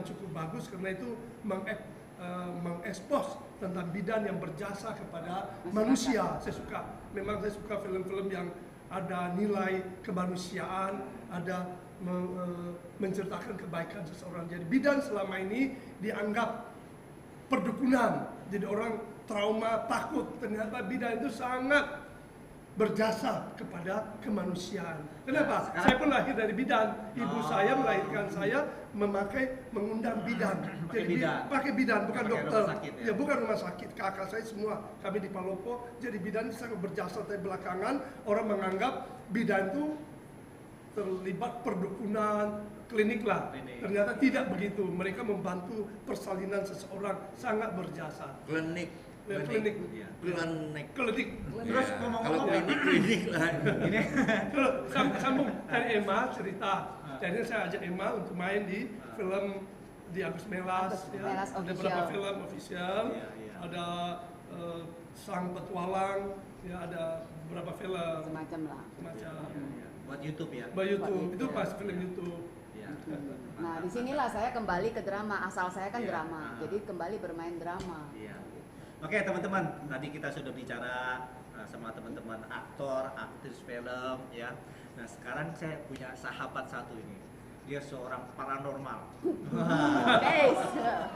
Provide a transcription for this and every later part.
cukup bagus karena itu mengekspos tentang bidan yang berjasa kepada manusia. Memang saya suka film-film yang ada nilai kemanusiaan, ada menceritakan kebaikan seseorang. Jadi bidan selama ini dianggap perdukunan, jadi orang trauma, takut. Ternyata bidan itu sangat berjasa kepada kemanusiaan. Kenapa? Saya pun lahir dari bidan. Ibu saya melahirkan saya mengundang bidan. Jadi pakai bidan, bukan dokter. Ya, bukan rumah sakit. Kakak saya semua kami di Palopo. Jadi bidan sangat berjasa. Tapi belakangan orang menganggap bidan itu terlibat perdukunan, klinik lah. Ternyata tidak begitu. Mereka membantu persalinan seseorang, sangat berjasa. Klinik. Terus Kalau klinik lah. ini Sambung dari Emma cerita. Jadi saya ajak Emma untuk main di film di Agus Melas. Melas Ada official. beberapa film official. Iya. Ada Sang Petualang. Ya, ada beberapa film. Semacam lah. Semacam. buat YouTube ya. By YouTube. Itu pas film YouTube. Iya. Nah, disinilah saya kembali ke drama. Asal saya kan Iya. drama, jadi kembali bermain drama. Iya. Oke teman-teman, tadi kita sudah bicara sama teman-teman aktor, aktris film ya. Nah sekarang saya punya sahabat satu ini. Dia seorang paranormal. Guys,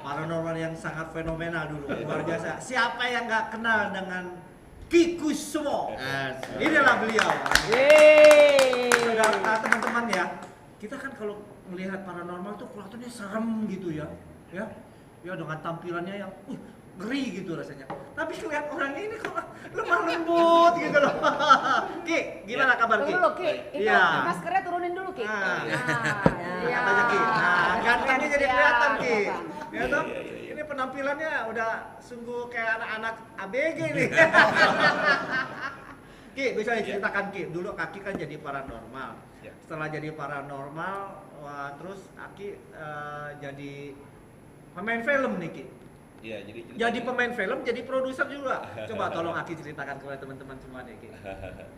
Paranormal yang sangat fenomenal dulu, luar biasa. Siapa yang nggak kenal dengan Ki Kuswo? Inilah beliau. Saudara, teman-teman ya, kita kan kalau melihat paranormal tuh kelihatannya serem gitu ya, ya dengan tampilannya yang ngeri gitu rasanya. Tapi lihat orangnya ini kok lemah lembut gitu loh. Ki, gimana kabar Ki? dulu Ki, itu Iya. maskernya turunin dulu Ki. Iya. Katanya Ki. Nah, gantengnya jadi kelihatan Ki. Iya, Ya toh? Ini penampilannya udah sungguh kayak anak-anak ABG nih. Ki, bisa diceritakan Ki, dulu Aki kan jadi paranormal. Ya. Setelah jadi paranormal, terus Aki jadi pemain film nih Ki. Iya, Jadi pemain film, jadi produser juga. Coba tolong Aki ceritakan kepada teman-teman semua deh Ki.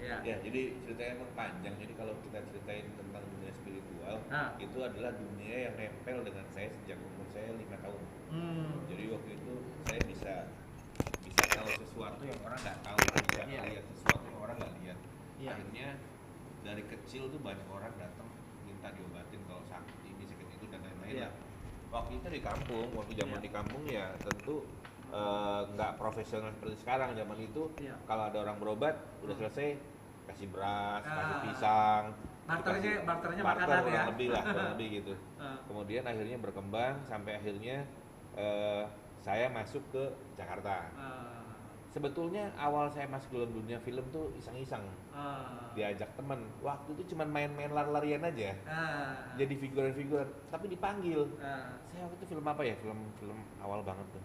Ya. Ya, jadi ceritanya emang panjang. Jadi kalau kita ceritain tentang dunia spiritual, itu adalah dunia yang nempel dengan saya sejak umur saya 5 tahun. Jadi waktu itu saya bisa tahu sesuatu yang orang nggak tahu, bisa lihat sesuatu yang orang nggak lihat. Iya. Akhirnya dari kecil tuh banyak orang datang minta diobatin kalau sakit ini sakit itu dan lain-lain. Iya. Waktu itu di kampung, waktu zaman Iya. di kampung ya tentu nggak profesional seperti sekarang. Zaman itu Iya. kalau ada orang berobat udah selesai kasih beras, kasih pisang, Barternya barter makanan ya. kurang lebih lah, kurang lebih gitu. Ah. Kemudian akhirnya berkembang sampai akhirnya saya masuk ke Jakarta. Sebetulnya awal saya masuk dalam dunia film tuh iseng-iseng, diajak temen. Waktu itu cuma main-main lari-larian aja, jadi figuran-figuran. Tapi dipanggil. Saya waktu itu film apa ya? Film awal banget tuh.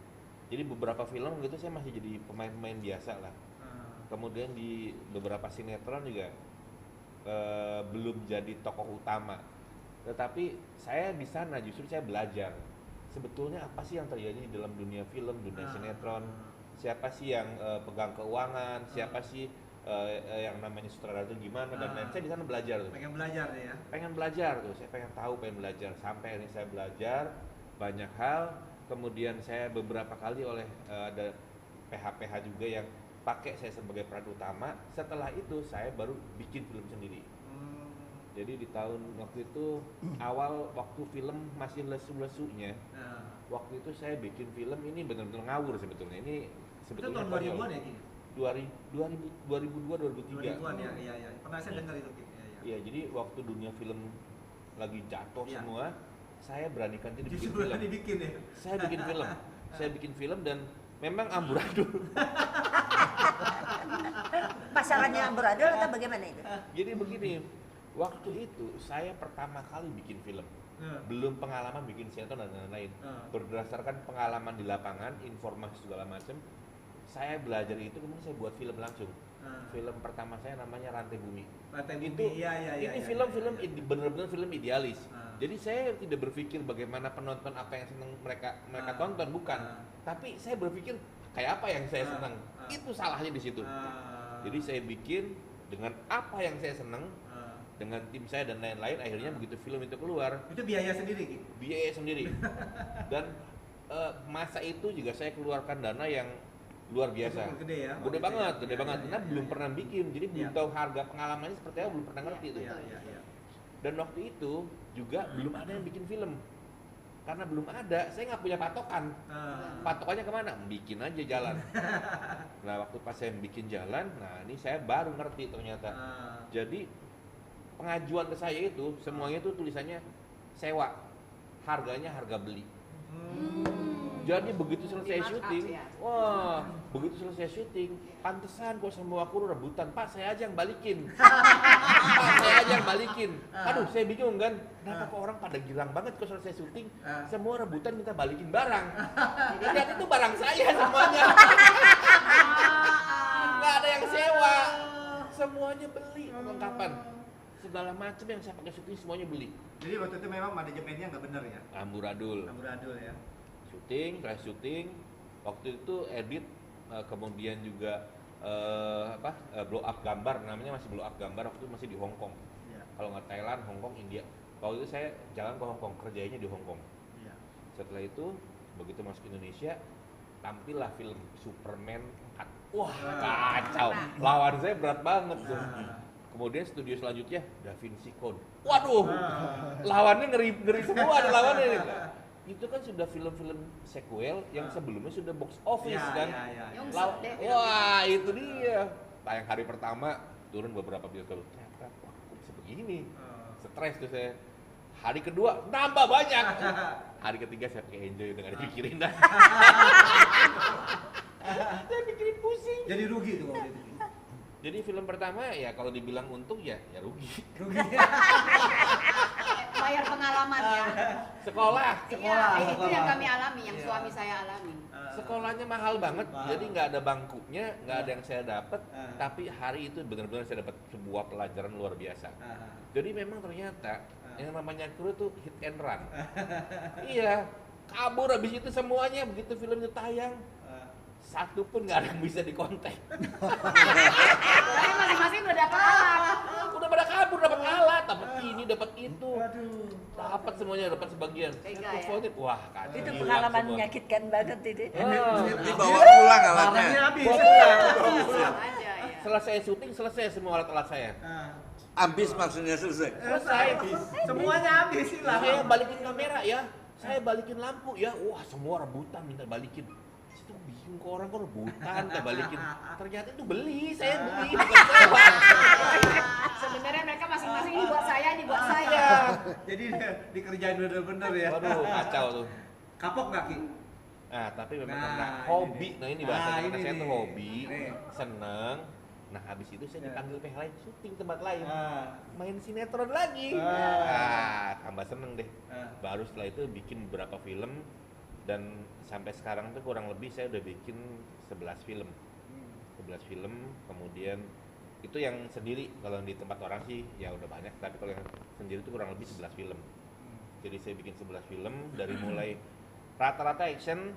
Jadi beberapa film gitu saya masih jadi pemain-pemain biasa lah. Kemudian di beberapa sinetron juga belum jadi tokoh utama. Tetapi saya di sana justru saya belajar sebetulnya apa sih yang terjadi di dalam dunia film, dunia sinetron. Siapa sih yang pegang keuangan, siapa sih yang namanya sutradara itu gimana dan lain. Saya di sana belajar tuh. Pengen belajar ya. Pengen belajar tuh, saya pengen tahu, pengen belajar. Sampai ini saya belajar banyak hal. Kemudian saya beberapa kali oleh ada PH-PH juga yang pakai saya sebagai peran utama. Setelah itu saya baru bikin film sendiri. Jadi di tahun waktu itu awal waktu film masih lesu-lesunya. Waktu itu saya bikin film ini benar-benar ngawur sebetulnya. Ini sebetulnya itu tahun 2000-an ya Ki? 2002 2003. 2000-an ya, iya. Pernah saya dengar itu Ki. Iya, jadi waktu dunia film lagi jatuh Iya. semua, saya beranikan diri bikin Justru film. dibikin ya. Saya bikin film. Saya bikin film dan memang amburadul. Pasarannya amburadul atau bagaimana itu? Jadi begini, waktu itu saya pertama kali bikin film. Belum pengalaman bikin sinetron dan lain-lain. Berdasarkan pengalaman di lapangan, informasi segala macam, saya belajar itu kemudian saya buat film langsung. Film pertama saya namanya Rantai Bumi. Rantai Bumi, Itu iya. ini film-film benar-benar film idealis. Jadi saya tidak berpikir bagaimana penonton apa yang senang mereka tonton, bukan. Tapi saya berpikir kayak apa yang saya senang. Itu salahnya di situ. Jadi saya bikin dengan apa yang saya senang, dengan tim saya dan lain-lain, akhirnya begitu film itu keluar, Itu biaya sendiri Ki? biaya sendiri. Dan masa itu juga saya keluarkan dana yang luar biasa. Cukup gede ya? Gede waktu itu banget, ya? gede Iya, banget. iya, Karena iya, belum iya. pernah bikin, jadi belum Iya. tahu harga pengalamannya seperti apa, belum pernah ngerti tuh. Iya, iya, iya. Dan waktu itu juga belum ada yang bikin film. Karena belum ada, saya nggak punya patokan. Patokannya kemana? Bikin aja jalan. Nah waktu pas saya bikin jalan, nah ini saya baru ngerti ternyata. Jadi pengajuan ke saya itu semuanya itu tulisannya sewa, harganya harga beli. Jadi begitu selesai Di markup syuting, ya. wah begitu selesai syuting, pantesan kok semua kru rebutan, Pak saya aja yang balikin, Pak saya aja yang balikin. Aduh saya bingung kan, kenapa kok orang pada girang banget kok selesai syuting, semua rebutan minta balikin barang. Ternyata itu barang saya semuanya, nggak ada yang sewa, semuanya beli perlengkapan. Segala macam yang saya pakai syuting semuanya beli. Jadi waktu itu memang manajemennya nggak benar ya? Amburadul. Amburadul ya? Syuting, press syuting, waktu itu edit, kemudian juga blow up gambar, namanya masih blow up gambar, waktu itu masih di Hong Kong. Iya. Kalau nggak Thailand, Hong Kong, India. Waktu itu saya jalan ke Hong Kong, kerjanya di Hong Kong. Iya. Setelah itu, begitu masuk Indonesia, tampillah film Superman 4. Wah, kacau. Lawan saya berat banget tuh. Kemudian studio selanjutnya Da Vinci Code. Waduh, lawannya ngeri semua ada lawannya nih. Itu kan sudah film-film sequel yang sebelumnya sudah box office Iya, kan. iya, iya, iya. Nyungsep deh. Wah, itu dia. Tayang hari pertama turun beberapa bioskop. Ternyata wah, kok bisa begini. Stres tuh saya. Hari kedua nambah banyak. Hari ketiga saya pakai enjoy udah gak dipikirin dah. Saya pikirin pusing. Jadi rugi tuh waktu itu. Jadi film pertama ya kalau dibilang untung ya rugi. Rugi. Bayar pengalaman ya. Sekolah. Iya, itu yang kami alami, yang suami saya alami. Sekolahnya mahal banget, Mahal. jadi nggak ada bangkunya, nggak ada yang saya dapat. Tapi hari itu benar-benar saya dapat sebuah pelajaran luar biasa. Jadi memang ternyata yang namanya kru tuh hit and run. Iya, kabur habis itu semuanya begitu filmnya tayang. Satu pun nggak ada yang bisa dikontak. Tapi masing-masing udah dapat alat. Udah pada kabur, dapat alat, dapat ini, dapat itu, Waduh. dapat semuanya, dapat sebagian. Tega Saya ya? teleponin, wah kacau. Itu hilang pengalaman semua. menyakitkan banget itu. Dibawa pulang alatnya. Alatnya habis. Aja ya. Selesai syuting, selesai semua alat-alat saya. Habis maksudnya selesai. Selesai. Semuanya habis hilang. Saya balikin kamera ya, saya balikin lampu ya. Wah semua rebutan minta balikin. Situ bingung kok orang kok rebutan minta balikin. Ternyata itu beli, saya beli bukan sewa. Sebenarnya mereka masing-masing ini buat saya, ini buat saya. Iya. Jadi dikerjain bener-bener ya. Waduh kacau tuh. Kapok nggak Ki? Nah tapi memang Nah, karena ini hobi, nih. nah ini Nah, bahasa ini karena saya tuh nih. hobi, Nih. seneng. Nah habis itu saya Ya. dipanggil pihak lain syuting tempat lain, Ah. main sinetron lagi. Ah. Tambah seneng deh. Ah. Baru setelah itu bikin beberapa film dan sampai sekarang tuh kurang lebih saya udah bikin 11 film. 11 film, kemudian itu yang sendiri, kalau di tempat orang sih ya udah banyak, tapi kalau yang sendiri itu kurang lebih 11 film. Jadi saya bikin 11 film dari mulai rata-rata action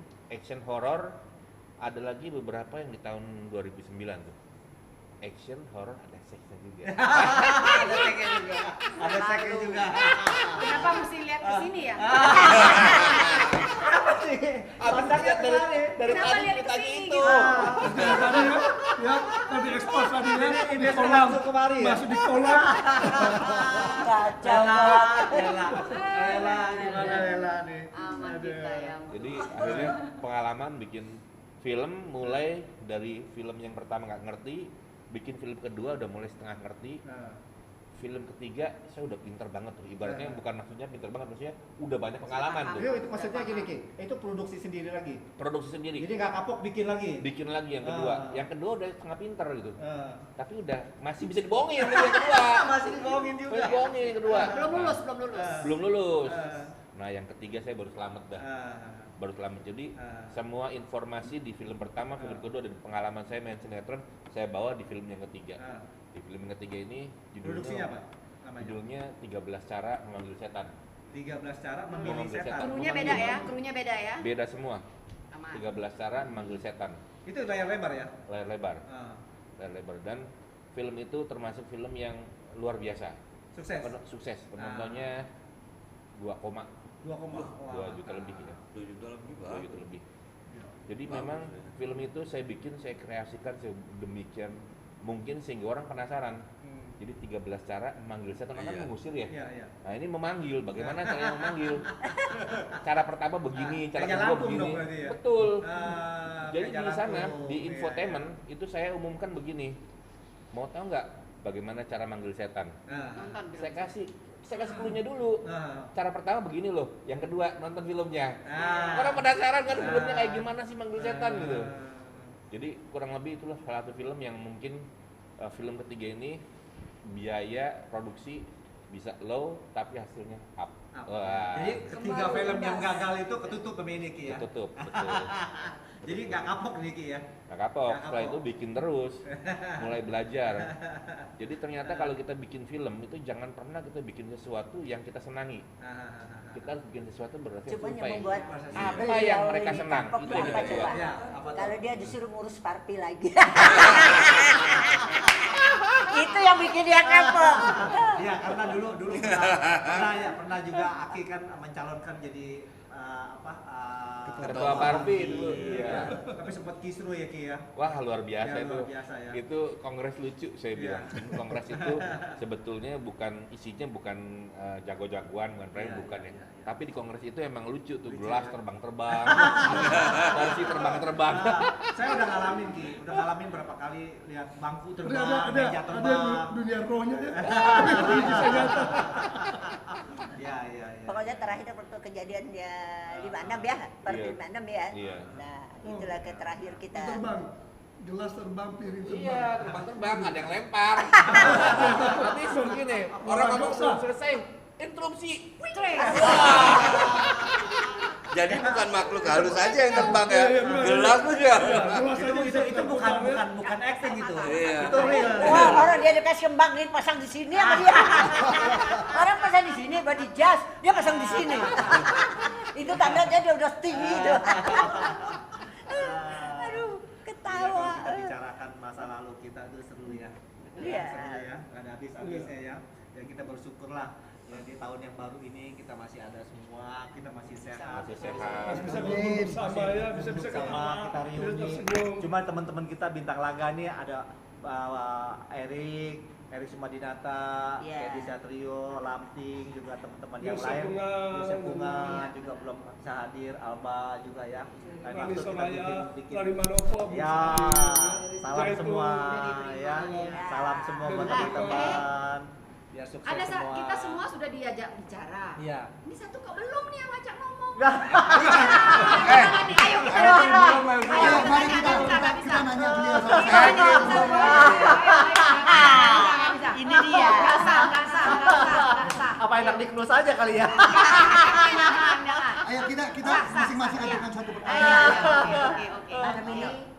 horror, ada lagi beberapa yang di tahun 2009 tuh. Action horror ada seksnya juga. Ada seknya juga. Ada seknya juga. Kenapa mesti lihat ke sini ya? Abis lihat dari Kenapa tadi lihat ditanya kesini itu. gitu? Tadi ya, tadi ekspos tadi ya, Ini di dia kolam, langsung kemari ya? masuk di kolam. Kacau. Lela, gimana Lela nih? Aman kita ya. Jadi akhirnya pengalaman bikin film mulai dari film yang pertama nggak ngerti, bikin film kedua udah mulai setengah ngerti, film ketiga saya udah pinter banget tuh, ibaratnya bukan maksudnya pinter banget, maksudnya udah banyak pengalaman tuh, Itu maksudnya gini Ki, itu produksi sendiri lagi. produksi sendiri, Jadi nggak kapok bikin lagi. bikin lagi yang kedua, Ah. yang kedua udah setengah pinter gitu, Ah. tapi udah masih bisa dibohongin yang kedua, Masih dibohongin masih juga. dibohongin yang kedua, Belum lulus, belum lulus. belum lulus. Ah. Nah yang ketiga saya baru selamat dah, Ah. baru selamat. Jadi Ah. semua informasi di film pertama, film kedua dan pengalaman saya main sinetron saya bawa di film yang ketiga. Ah. Di film yang ketiga ini Produksinya apa? Namanya? Judulnya 13 cara memanggil setan. 13 cara memilih Memanggil setan. setan. Krunya beda ya, krunya beda ya. Beda semua. Aman. 13 cara memanggil setan. Itu layar lebar ya? Layar lebar. Ah. Layar lebar dan film itu termasuk film yang luar biasa. Sukses. Sukses. Penontonnya 2 juta lebih ya. 2 juta lebih, 2 juta lebih. Jadi Bagus, memang ya. film itu saya bikin, saya kreasikan sedemikian mungkin sehingga orang penasaran. Jadi 13 cara memanggil setan, kan Iya. mengusir ya. Iya. Nah ini memanggil, bagaimana caranya memanggil? Cara pertama begini, cara kayak kedua Lampung begini. dong berarti ya? Betul. Jadi Kayak di sana Lampung. di Iya, infotainment itu saya umumkan begini. Mau tahu nggak bagaimana cara manggil setan? Nonton film. Saya kasih clue-nya dulu. Cara pertama begini loh, yang kedua nonton filmnya. Ah. Orang penasaran kan filmnya kayak gimana sih manggil setan gitu. Jadi kurang lebih itulah salah satu film yang mungkin film ketiga ini biaya produksi bisa low tapi hasilnya up. Wah, Jadi ketiga film yang gagal itu ketutup sama ini Ki ya. ketutup, betul. Jadi nggak kapok nih Ki ya. Nah, kapok. Nggak Setelah kapok. itu bikin terus, mulai belajar. Jadi ternyata kalau kita bikin film itu jangan pernah kita bikin sesuatu yang kita senangi. Kita harus bikin sesuatu berarti Cuma yang survei. membuat Apa yang mereka ini senang, kapok itu tuh yang kita apa coba. coba? Ya, apa tuh? Kalau dia disuruh ngurus party lagi. Itu yang bikin dia kapok. Iya, karena dulu pernah juga Aki kan mencalonkan jadi Ketua Parvi dulu. Iya. Iya. Tapi sempat kisruh ya Ki ya. Wah luar biasa Ya, itu. luar biasa ya. Itu kongres lucu saya Iya. bilang. Kongres itu sebetulnya bukan isinya bukan jago-jagoan, bukan brand, Iya, bukan iya, ya. iya, iya. Tapi di kongres itu emang lucu tuh, Lucu, gelas ya. terbang-terbang, kursi terbang-terbang. Saya udah ngalamin Ki, udah ngalamin berapa kali lihat bangku terbang, Ada meja terbang. dunia rohnya ya. Iya. Pokoknya terakhir waktu kejadian dia 56 ya, per Iya. 56 ya. Iya. Nah, itulah ke terakhir kita. Terbang, gelas terbang, piring terbang. Iya, terbang-terbang, ada yang lempar. Nanti begini, orang ngomong belum selesai, interupsi. Jadi bukan makhluk halus aja yang terbang ya. Iya, benar. Gelas tuh ya. Gelas aja bisa Itu bukan acting gitu. Iya. Itu real. Wah, orang dia dikasih kembang dia pasang di sini sama dia. Orang pasang di sini, body jas, dia pasang di sini. Itu tandanya dia udah tinggi tuh. Aduh, ketawa. Kita bicarakan masa lalu kita itu seru ya. Iya. Seru ya, nggak ada habis-habisnya ya. Ya kita bersyukurlah ya di tahun yang baru ini kita masih ada semua, kita masih sehat. Masih sehat. Masih bisa kumpul bersama ya, bisa Sama ketawa, kita bisa reuni. tersenyum. Cuma teman-teman kita bintang laga nih ada Erik Sumadinata, Iya. Edi Satrio, Lamping, juga teman-teman yang Yusuf lain. Bunga. Yusuf Bunga juga belum bisa hadir, Alba juga ya. Dan Rani waktu kita Soraya, bikin- Rani Manopo, Ya, salam Jaitun. semua ya. Iya. Salam semua buat Dari teman-teman. Biar sukses Ada semua. kita semua sudah diajak bicara. Iya. Ini satu kok belum nih yang ngajak ngomong. Nah, Ayo kita dulu. Ayo mari kita nanya beliau sama Ini dia. Nggak sah. apa enak dikenus aja kali ya. Jangan. Ayo kita masing-masing ajukan satu Oke.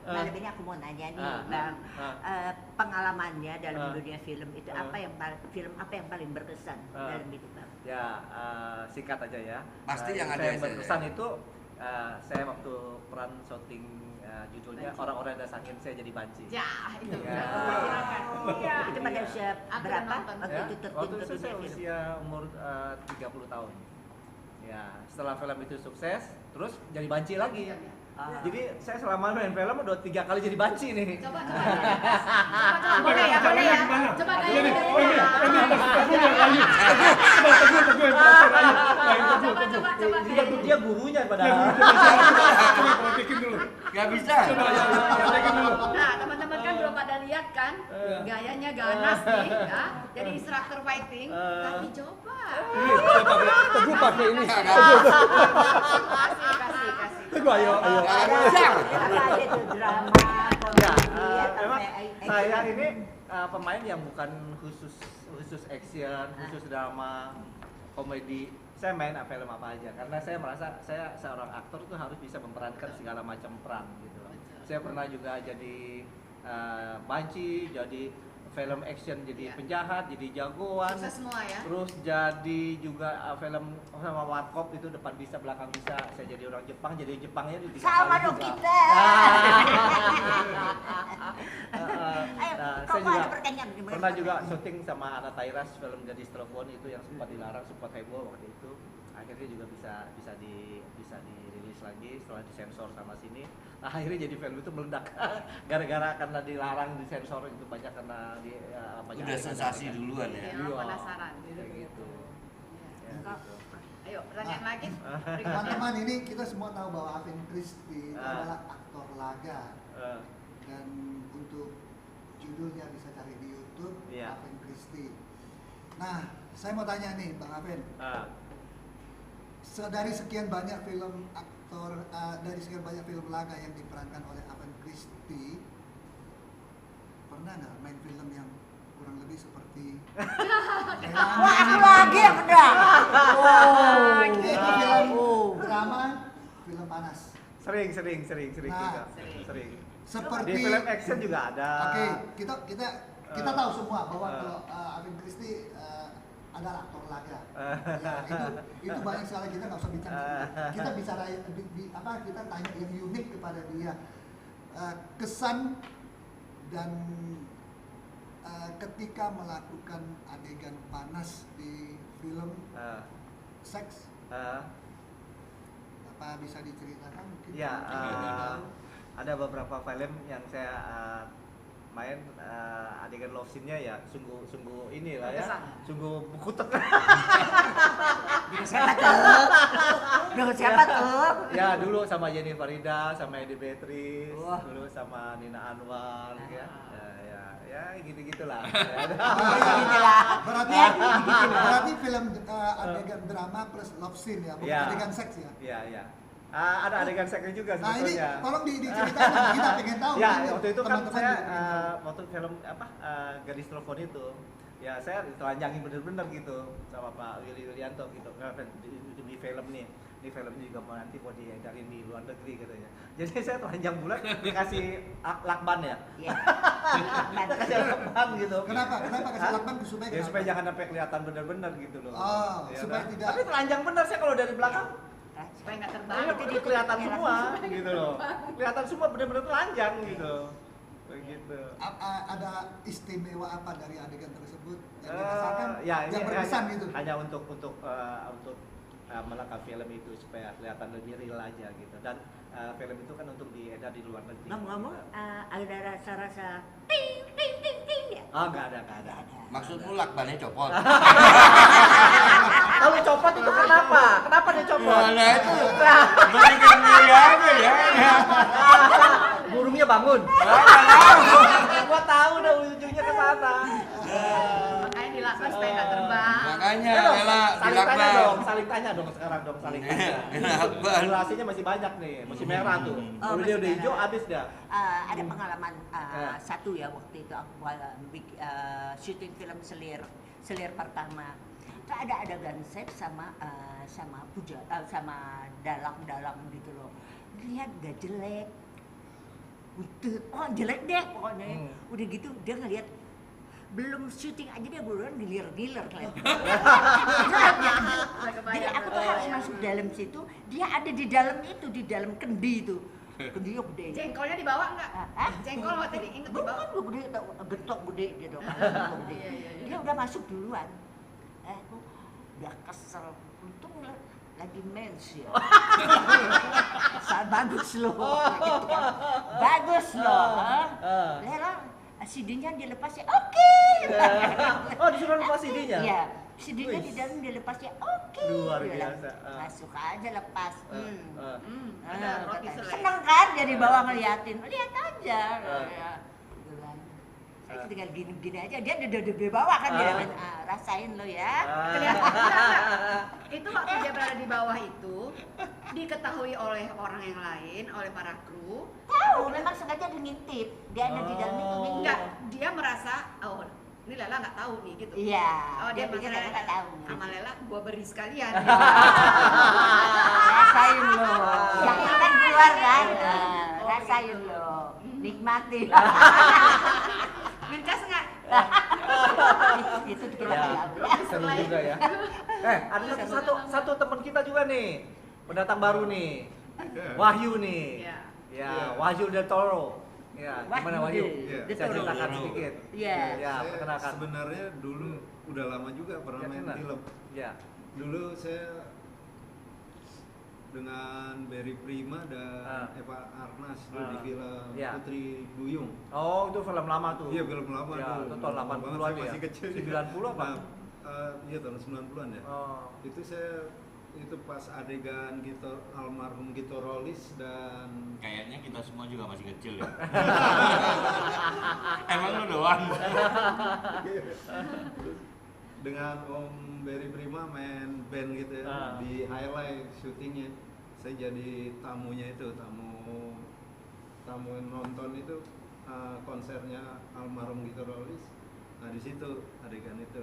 Malam ini aku mau nanya nih, Ah. Bang. Ah. Pengalamannya dalam Ah. dunia film itu Ah. film apa yang paling berkesan Ah. dalam hidup Bang? Ya, singkat aja ya. Pasti yang ada saya ya, berkesan itu saya waktu peran syuting judulnya Orang-orang Dasangin Saya Jadi Banci. Ya, itu. Ya. Iya. Itu pada usia Aku berapa nonton. waktu Ya, itu terjun waktu ke itu saya dunia film? usia umur 30 tahun. Ya, setelah film itu sukses, terus jadi banci lagi. Jadi saya selama main film udah 3 kali jadi banci nih. Coba. Boleh ya. Coba Ini, kayak Teguh yang lain. Teguh yang Coba. Dia gurunya padahal. Coba praktekin dulu. Gak bisa. Coba ya, praktekin dulu. Nah, teman-teman kan belum pada lihat kan gayanya ganas nih, ya. Jadi instruktur fighting, tapi coba. Teguh pakai ini. Kasih. Teguh ayo. Apa aja itu drama, Ya, komedi, atau memang action? saya ini pemain yang bukan khusus action, khusus drama, komedi. Saya main film apa aja karena saya merasa saya seorang aktor itu harus bisa memerankan segala macam peran gitu. Saya pernah juga jadi banci, jadi film action, jadi penjahat, jadi jagoan. Sukses semua ya. Terus jadi juga film sama warkop itu depan bisa belakang bisa. Saya jadi orang Jepang, jadi Jepangnya di Sama dong kita. Nah, Ayo, nah, kok saya juga ada pertanyaan? pernah pernah juga syuting sama Ana Tairas film Gadis Telepon itu yang sempat dilarang, sempat heboh waktu itu. Akhirnya juga bisa dirilis lagi setelah disensor sama sini. Nah, akhirnya jadi film itu meledak gara-gara karena dilarang disensor itu banyak karena banyak Udah sensasi duluan ya. Iya, penasaran. Gitu. Ya, gitu. Ayo, pertanyaan lagi. Teman-teman, ini kita semua tahu bahwa Alvin Christie adalah aktor laga. Dan untuk judulnya bisa cari di YouTube, Alvin Christie. Nah, saya mau tanya nih Bang Alvin. Dari sekian banyak film aktor, dari sekian banyak film laga yang diperankan oleh Alvin Christie, pernah nggak main film yang kurang lebih seperti Wah, aku lagi yang kena. yaitu film drama, film panas. Sering juga. Sering. Seperti Di film action juga ada. Oke, kita tahu semua bahwa kalau Alvin Christie adalah aktor laga. Ya, itu banyak sekali, kita nggak usah bicara. Kita bicara kita tanya yang unik kepada dia. Kesan dan ketika melakukan adegan panas di film seks, apa bisa diceritakan mungkin? Ya, ada beberapa film yang saya main adegan love scene-nya ya sungguh inilah ya, sungguh kutek. Dengan siapa tuh? Ya dulu sama Jenny Farida, sama Edi Beatrice, dulu sama Nina Anwar, ya gitu-gitulah. Berarti film adegan drama plus love scene ya, bukan adegan seks ya? Iya. Ada adegan seksnya juga sebetulnya. Nah ini tolong diceritakan, kita pengen tahu. Ya, ini, waktu itu kan teman-teman saya juga pengen tahu. waktu film Gadis Telepon itu, ya saya telanjangin bener-bener gitu sama Pak Willy Wilianto gitu. Di film nih, ini filmnya juga nanti mau diedarin di luar negeri katanya. Jadi saya telanjang bulat dikasih lakban ya. Iya. Kasih lakban gitu. Kenapa kasih lakban Ya supaya jangan sampai kelihatan bener-bener gitu loh. Oh, Ya, supaya tidak. Tapi telanjang bener saya kalau dari belakang. Supaya nggak terbang. Itu kelihatan semua gitu loh. Kelihatan semua bener-bener telanjang gitu. Begitu. Ada istimewa apa dari adegan tersebut yang dirasakan yang berkesan gitu? Hanya untuk melengkapi film itu supaya kelihatan lebih real aja gitu. Dan film itu kan untuk diedar di luar negeri. Ngomong-ngomong, ada rasa-rasa ting ting ting ting ya? Oh, nggak ada. Maksudmu lakbannya copot? Kalau copot itu kenapa? Kenapa dia copot? Nah itu berikan dia aja ya. Burungnya bangun. Gua tahu dah ujungnya ke sana. Makanya dilakban supaya nggak terbang. Makanya Ya dong, rela saling tanya dong sekarang dong, saling tanya. Durasinya masih banyak nih, masih merah tuh. Kalau dia udah hijau habis dah. Ada pengalaman satu ya waktu itu aku syuting film selir pertama. Itu ada adegan seks sama dalang gitu loh. Lihat gak jelek. Jelek deh pokoknya. Udah gitu dia ngeliat belum syuting aja dia buruan gilir-gilir kelihatan. Jadi aku tuh harus masuk dalam situ, dia ada di dalam itu, di dalam kendi itu. Kendi gede. Jengkolnya dibawa nggak? Jengkol waktu tadi inget dibawa. Bukan gede, getok gede gitu. Dia udah masuk duluan. Aku udah kesel. Untung lagi mens ya. Bagus loh. Gitu kan. Bagus loh. Lela CD-nya dilepas ya, oke. Oh, disuruh lepas CD-nya? Iya, CD-nya di dalam dilepas ya, oke. Luar biasa. Masuk aja lepas. Ada roti selai. Seneng kan dia di bawah ngeliatin, lihat aja. Gitu kan. Saya tinggal gini-gini aja, dia di bawah kan dia rasain lo ya. Kelihatan itu waktu dia berada di bawah itu diketahui oleh orang yang lain, oleh para kru. Tahu, memang sengaja dia ngintip, dia ada di dalam itu ngintip. Enggak, dia merasa ini Lela nggak tahu nih gitu. Iya. Dia pikir merasa nggak tahu. sama Lela gua beri sekalian. Rasain lo, yang kan keluar kan, rasain lo, nikmati. Minkas nggak? Itu kita Ya, seru juga ya. Ada satu teman kita juga nih, pendatang baru nih, Wahyu nih. Iya. Ya, Wahyu Del Toro. Ya, Wah, gimana Budi. Wahyu? Iya. Bisa Betul. ceritakan sedikit. Iya. Ya, Saya perkenalkan. sebenarnya dulu udah lama juga pernah Ya, main kenal. film. Ya. Dulu saya dengan Berry Prima dan Eva Arnas dulu di film Ya. Putri Duyung. Oh, itu film lama tuh. Iya, film lama Ya, dulu. itu tahun Lama 80-an banget, saya ya. masih kecil. 90 apa? Nah, iya tahun 90-an ya. Oh. Itu saya itu pas adegan gitu almarhum Gito Rolis dan Kayaknya kita semua juga masih kecil ya. Emang lu doang? dengan Om Berry Prima main band gitu ya, di highlight syutingnya. Saya jadi tamunya itu, tamu nonton itu konsernya almarhum Gito Rolis. Nah di situ adegan itu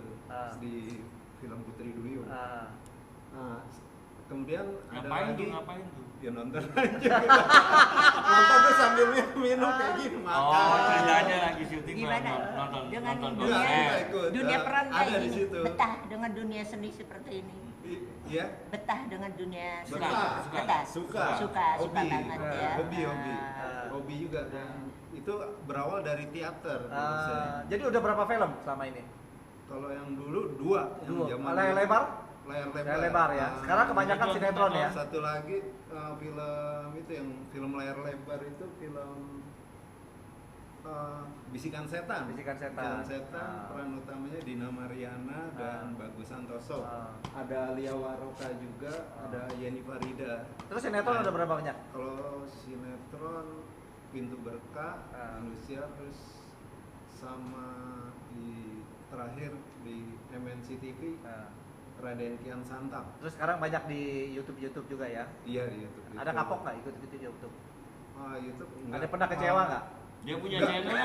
di film Putri Duyung. Nah, kemudian Ngapain ada lagi ngapain tuh? ya nonton aja. Nonton tuh sambil minum kayak gini Oh, makan. ceritanya lagi syuting Gimana? nonton Dengan nonton dunia, Iya, kita konser. ikut. dunia peran Ada kayak di gini. situ. Betah dengan dunia seni seperti ini. Iya. Betah dengan dunia seni. Betah. Betah. Suka Suka hobi. banget ya. Hobi hobi juga dan itu berawal dari teater menurut saya. Jadi udah berapa film selama ini? Kalau yang dulu dua yang Dua. zaman Layar dulu. lebar? Layar lebar. Layar lebar ya. Sekarang kebanyakan sinetron ya. Satu lagi film itu yang film layar lebar itu film Bisikan Setan. Bisikan Setan. Bisikan Setan, peran utamanya Dina Mariana dan Bagus Santoso. Ada Lia Waroka juga, ada Yeni Farida. Terus sinetron udah berapa banyak? Kalau sinetron Pintu Berkah, Manusia, terus sama di terakhir di MNC TV Raden Kian Santap. Terus sekarang banyak di YouTube juga ya. Iya di YouTube. Ada kapok nggak ikut YouTube? YouTube Ada pernah kecewa nggak? Dia punya channel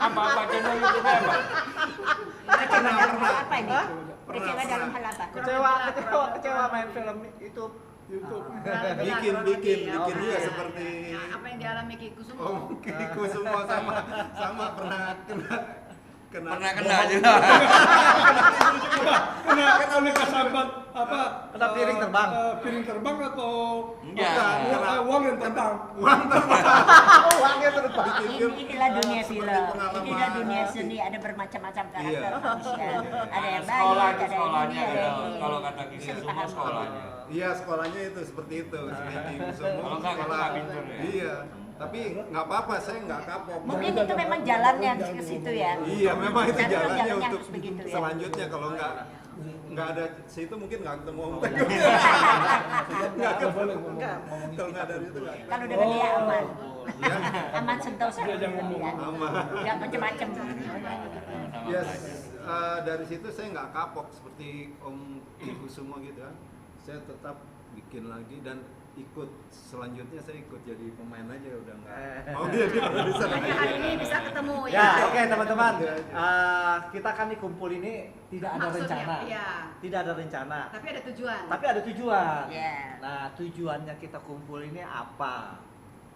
apa channel YouTube apa? Kecewa dalam hal apa ini? Kecewa dalam hal apa? Kecewa main film itu. YouTube. bikin juga seperti apa yang dialami Ki Kusumo. Om Kiku semua sama pernah Kena juga. Kena oleh kesambat apa? Kena piring terbang. Piring terbang atau Enggak. uang yang terbang? Uangnya terbang. Inilah dunia film. pengalaman. Inilah dunia seni. Ada bermacam-macam karakter Iya. manusia. Ada yang baik, Sekolah ada yang sekolahnya ini, ada yang ini. kalau kata Ki Bisa Kusumo dipahami. sekolahnya. Iya sekolahnya itu seperti itu speaking semua Kalau nggak, kita nggak pinter ya. Iya tapi nggak apa-apa saya nggak kapok. Mungkin itu memang jalannya ke situ ya. Iya memang itu Karena jalannya jalannya untuk harus begitu ya. selanjutnya kalau nggak ada situ mungkin nggak ketemu Om Teguh. Nggak boleh ngomong. Kalau nggak ada itu nggak. Kalau dengan dia aman. Iya. Aman sentosa. Aman. Nggak macam-macam. Yes, dari situ saya nggak kapok seperti Om Ibu semua gitu kan. Saya tetap bikin lagi dan ikut selanjutnya saya ikut jadi pemain aja udah nggak mau jadi produser Hanya lagi. hari ini bisa ketemu ya. Ya, oke teman-teman. Kita kan di kumpul ini tidak ada Maksudnya, rencana. iya. Tidak ada rencana. Tapi ada tujuan. Tapi ada tujuan. Iya. Nah, tujuannya kita kumpul ini apa?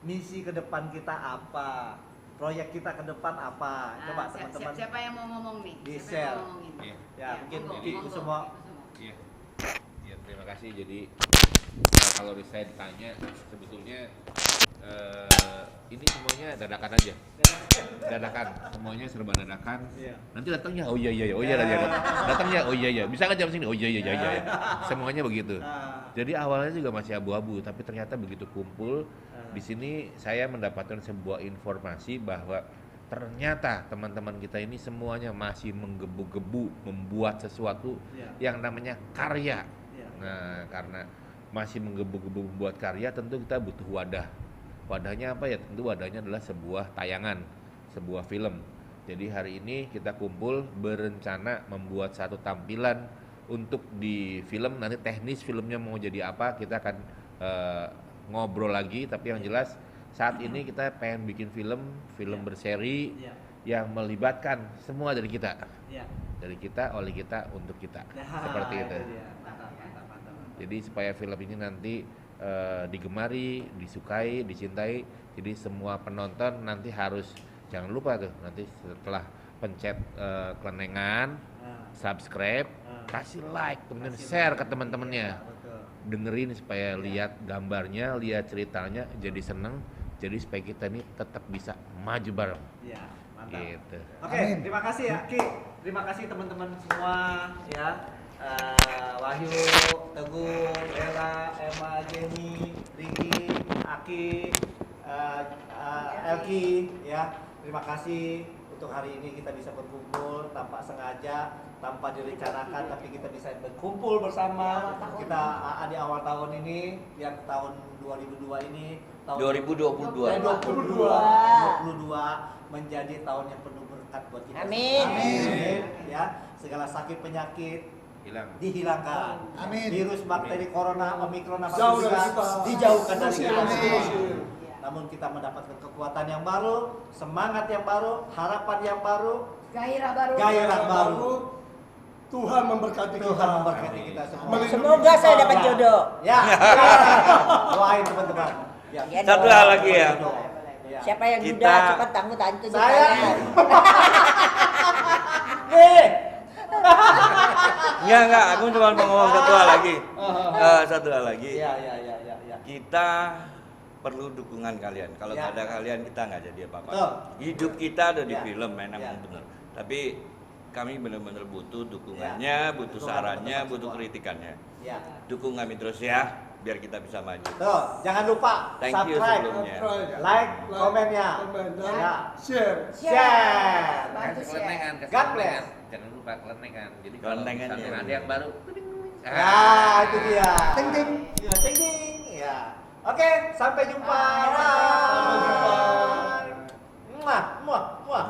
Misi ke depan kita apa? Proyek kita ke depan apa? Coba teman-teman. Siapa yang mau ngomong nih? Di Siapa share. yang mau ngomongin? Iya. Ya, mungkin monggo, Ki monggo, Kusumo. Ki Kusumo. Iya. Ya, terima kasih. Jadi kalau saya ditanya sebetulnya ini semuanya dadakan aja. Dadakan, semuanya serba dadakan. Iya. Nanti datangnya oh iya datangnya oh iya bisa nggak jam sini oh iya. Semuanya begitu. Jadi awalnya juga masih abu-abu, tapi ternyata begitu kumpul di sini saya mendapatkan sebuah informasi bahwa ternyata teman-teman kita ini semuanya masih menggebu-gebu membuat sesuatu yang namanya karya. Nah, karena masih menggebu-gebu membuat karya, tentu kita butuh wadah. Wadahnya apa ya? Tentu wadahnya adalah sebuah tayangan, sebuah film. Jadi hari ini kita kumpul berencana membuat satu tampilan untuk di film. Nanti teknis filmnya mau jadi apa, kita akan ngobrol lagi. Tapi yang jelas saat ini kita pengen bikin film berseri yang melibatkan semua dari kita. Dari kita, oleh kita, untuk kita. Seperti itu. Jadi supaya film ini nanti digemari, disukai, dicintai. Jadi semua penonton nanti harus, jangan lupa tuh, nanti setelah pencet kelenengan, subscribe, kasih like, kemudian share ke teman-temannya. Dengerin supaya lihat gambarnya, lihat ceritanya, jadi seneng. Jadi supaya kita ini tetap bisa maju bareng. Iya, mantap. Gitu. Oke, terima kasih ya Ki. Terima kasih teman-teman semua ya. Wahyu, Teguh, Ella, Emma, Jenny, Ricky, Aki, Elki ya. Terima kasih untuk hari ini kita bisa berkumpul tanpa sengaja, tanpa direncanakan, tapi kita bisa berkumpul bersama. Kita di awal tahun ini, yang tahun 2002 ini, tahun 2022 menjadi tahun yang penuh berkat buat kita. Amin. Amin. Ya, segala sakit penyakit dihilangkan. Amin. Virus bakteri corona Omikron apa Jauh dari juga kita. dijauhkan dari kita Amin. semua. Namun kita mendapatkan kekuatan yang baru, semangat yang baru, harapan yang baru, Gairah baru. gairah baru. Tuhan memberkati kita. Tuhan memberkati kita semua. Semoga saya dapat jodoh. Ya. Doain teman-teman. Ya. Ya, Satu dong. hal lagi ya. Ya. Siapa yang Kita- muda cepat tangguh tantu Saya. Nih. Enggak, aku cuma mau ngomong satu hal lagi. Satu hal lagi. Ya. Kita perlu dukungan kalian. Kalau Ya. nggak ada kalian, kita nggak jadi apa-apa. Betul. Hidup kita ada di Ya. film, memang Ya. benar. Tapi kami benar-benar butuh dukungannya, Ya. butuh Dukungan sarannya, teman-teman butuh semua. kritikannya. Ya. Dukung kami terus ya, biar kita bisa maju. Tuh, jangan lupa Thank you subscribe, sebelumnya. like, komennya, komen, dan ya. share. Share. Bantu Kasih share. kelenengan, God bless. Jangan lupa kelenengan. Jadi kalau Kelenengan misalnya ya. ada yang baru, Nah, itu dia. Ting ting. Ya, ting ting. Ya. Oke, sampai jumpa. Sampai jumpa. Bye. Muah, muah, muah.